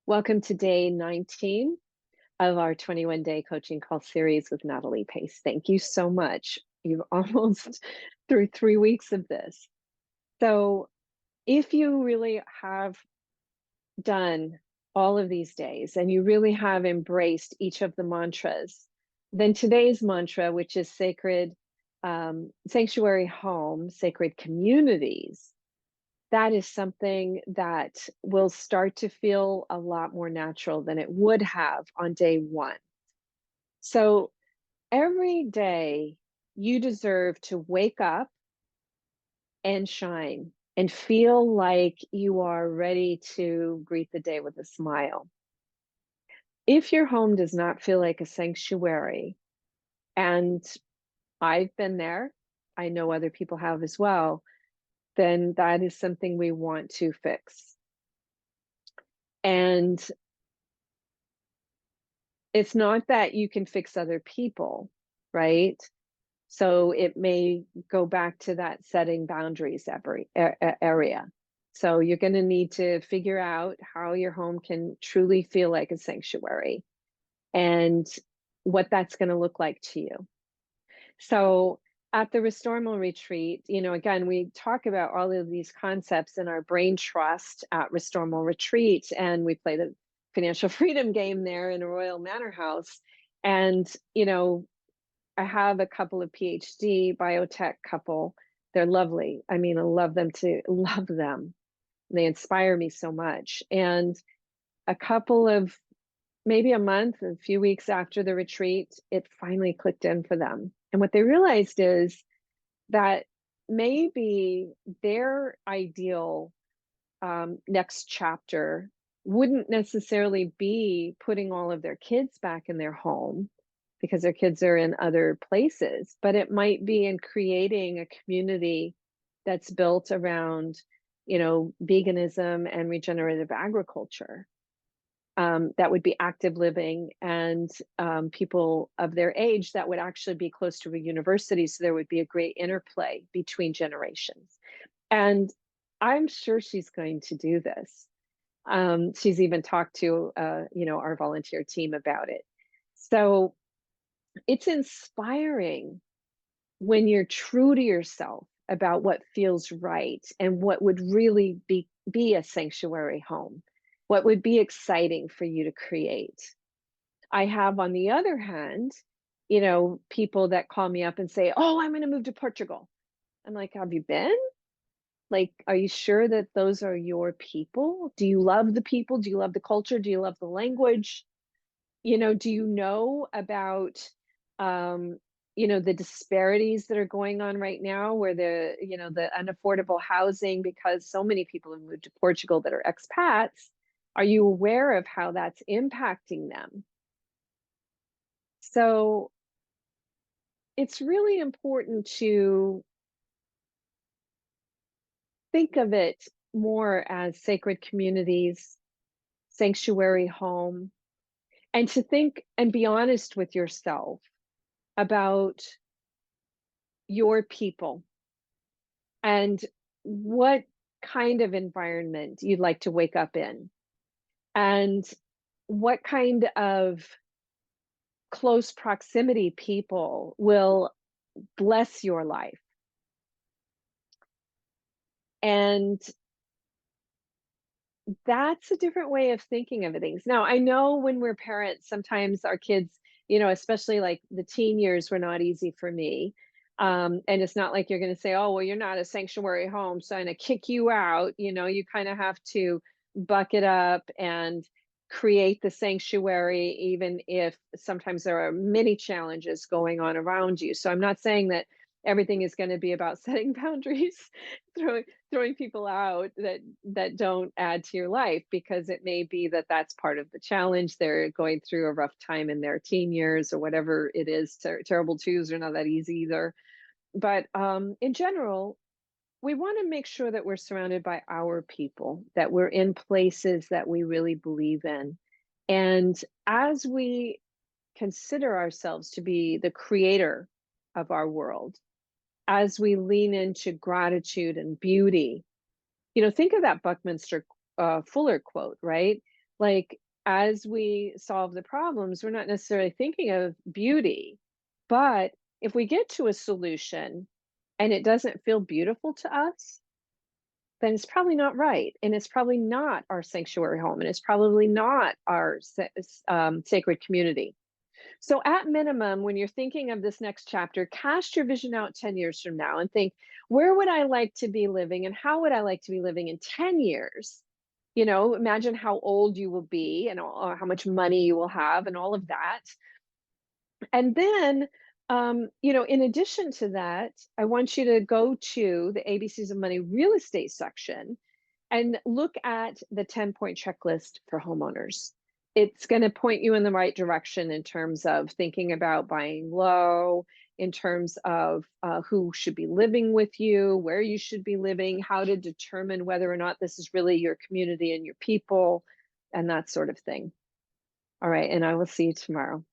Welcome to day 19 of our 21-day coaching call series with Natalie Pace. Thank you so much. You've almost through 3 weeks of this. So if you really have done all of these days and you really have embraced each of the mantras, then today's mantra, which is sacred sanctuary home, sacred communities, that is something that will start to feel a lot more natural than it would have on day one. So every day you deserve to wake up and shine and feel like you are ready to greet the day with a smile. If your home does not feel like a sanctuary, and I've been there, I know other people have as well, then that is something we want to fix. And it's not that you can fix other people, right? So it may go back to that setting boundaries area. So you're going to need to figure out how your home can truly feel like a sanctuary and what that's going to look like to you. So at the Restormal retreat, again, we talk about all of these concepts in our brain trust at Restormal retreat, and we play the financial freedom game there in a Royal Manor House. And, I have a couple of PhD biotech couple. They're lovely. I mean, I love them to love them. They inspire me so much. And a couple of maybe a month, a few weeks after the retreat, it finally clicked in for them. And what they realized is that maybe their ideal next chapter wouldn't necessarily be putting all of their kids back in their home because their kids are in other places, but it might be in creating a community that's built around, veganism and regenerative agriculture. That would be active living and people of their age that would actually be close to a university. So there would be a great interplay between generations. And I'm sure she's going to do this. She's even talked to, our volunteer team about it. So it's inspiring when you're true to yourself about what feels right and what would really be a sanctuary home, what would be exciting for you to create. I have, on the other hand, people that call me up and say, "Oh, I'm going to move to Portugal." I'm like, "Have you been? Like, are you sure that those are your people? Do you love the people? Do you love the culture? Do you love the language? Do you know about, um, the disparities that are going on right now where the unaffordable housing because so many people have moved to Portugal that are expats? Are you aware of how that's impacting them?" So it's really important to think of it more as sacred communities, sanctuary home, and to think and be honest with yourself about your people and what kind of environment you'd like to wake up in and what kind of close proximity people will bless your life. And that's a different way of thinking of things. Now, I know when we're parents, sometimes our kids, especially like the teen years were not easy for me. And it's not like you're going to say, "Oh, well, you're not a sanctuary home, so I'm going to kick you out." You kind of have to buck it up and create the sanctuary, even if sometimes there are many challenges going on around you. So I'm not saying that everything is going to be about setting boundaries, throwing people out that don't add to your life, because it may be that that's part of the challenge. They're going through a rough time in their teen years or whatever it is. Terrible twos are not that easy either. But in general, we want to make sure that we're surrounded by our people, that we're in places that we really believe in. And as we consider ourselves to be the creator of our world, as we lean into gratitude and beauty, think of that Buckminster Fuller quote, right? Like, as we solve the problems, we're not necessarily thinking of beauty, but if we get to a solution and it doesn't feel beautiful to us, then it's probably not right. And it's probably not our sanctuary home. And it's probably not our sacred community. So, at minimum, when you're thinking of this next chapter, cast your vision out 10 years from now and think, where would I like to be living and how would I like to be living in 10 years? You know, imagine how old you will be and how much money you will have and all of that. And then, you know, in addition to that, I want you to go to the ABCs of Money real estate section and look at the 10-point checklist for homeowners. It's going to point you in the right direction in terms of thinking about buying low, in terms of who should be living with you, where you should be living, how to determine whether or not this is really your community and your people, and that sort of thing. All right. And I will see you tomorrow.